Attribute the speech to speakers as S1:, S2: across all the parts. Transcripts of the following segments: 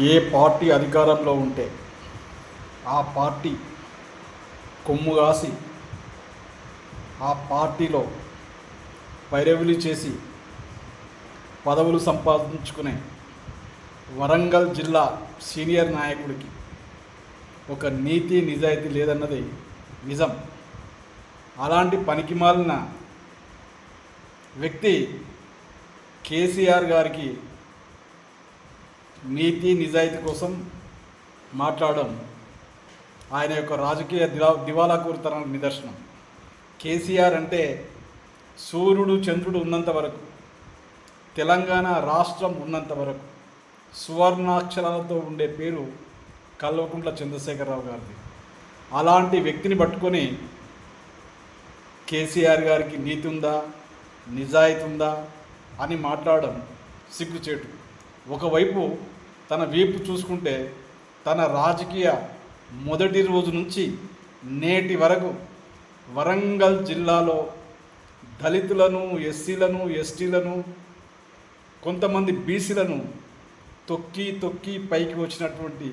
S1: ఏ party అధికారంలో ఉంటే ఆ పార్టీ కొమ్ము కాసి ఆ పార్టీలో పైరవిలు చేసి పదవులు సంపాదించుకునే వరంగల్ జిల్లా సీనియర్ నాయకుడికి ఒక నీతి నిజాయితీ లేదన్నది నిజం. అలాంటి పనికిమాలిన వ్యక్తి కేసీఆర్ గారికి నీతి నిజాయితీ కోసం మాట్లాడడం ఆయన యొక్క రాజకీయ దివాలాకోరుతనానికి నిదర్శనం. కేసీఆర్ అంటే సూర్యుడు చంద్రుడు ఉన్నంత వరకు, తెలంగాణ రాష్ట్రం ఉన్నంత వరకు సువర్ణాక్షరాలతో ఉండే పేరు కల్వకుంట్ల చంద్రశేఖరరావు గారిది. అలాంటి వ్యక్తిని పట్టుకొని కేసీఆర్ గారికి నీతి ఉందా, నిజాయితీ ఉందా అని మాట్లాడడం సిగ్గుచేటు. ఒకవైపు తన వీపు చూసుకుంటే తన రాజకీయ మొదటి రోజు నుంచి నేటి వరకు వరంగల్ జిల్లాలో దళితులను, ఎస్సీలను, ఎస్టీలను, కొంతమంది బీసీలను తొక్కి తొక్కి పైకి వచ్చినటువంటి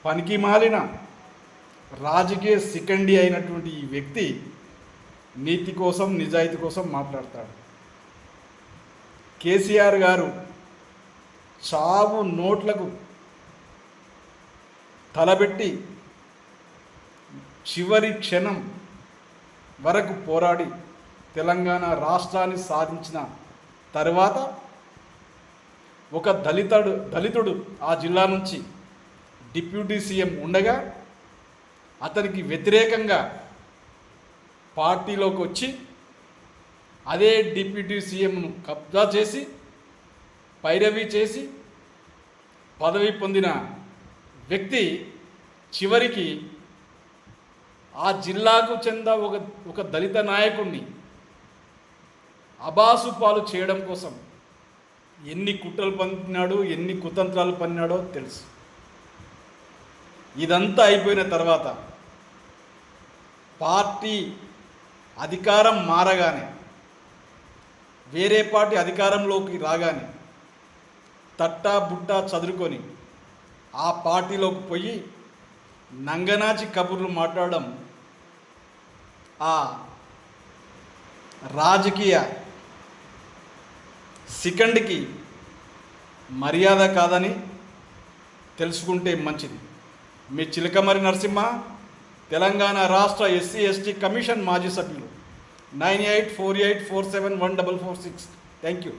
S1: పనికిమాలిన రాజకీయ శిఖండి అయినటువంటి ఈ వ్యక్తి నీతి కోసం, నిజాయితీ కోసం మాట్లాడతాడు. కేసీఆర్ గారు చావు నోట్లకు తలబెట్టి చివరి క్షణం వరకు పోరాడి తెలంగాణ రాష్ట్రాన్ని సాధించిన తర్వాత ఒక దళితుడు ఆ జిల్లా నుంచి డిప్యూటీ సీఎం ఉండగా అతనికి వ్యతిరేకంగా పార్టీలోకి వచ్చి అదే డిప్యూటీ సీఎంను కబ్జా చేసి పైరవి చేసి పదవి పొందిన వ్యక్తి చివరికి ఆ జిల్లాకు చెంద ఒక దళిత నాయకుడిని అబాసు పాలు చేయడం కోసం ఎన్ని కుట్రలు పన్నినాడు, ఎన్ని కుతంత్రాలు పన్నాడో తెలుసు. ఇదంతా అయిపోయిన తర్వాత పార్టీ అధికారం మారగానే, వేరే పార్టీ అధికారంలోకి రాగానే తట్టా బుట్టా చదురుకొని ఆ పార్టీలోకి పోయి నంగనాచి కబుర్లు మాట్లాడడం ఆ రాజకీయ శిఖండికి మర్యాద కాదని తెలుసుకుంటే మంచిది. మీ చిలకమరి నరసింహ, తెలంగాణ రాష్ట్ర ఎస్సీ ఎస్టీ కమిషన్ మాజీ సభ్యులు. 9848471446. Thank you.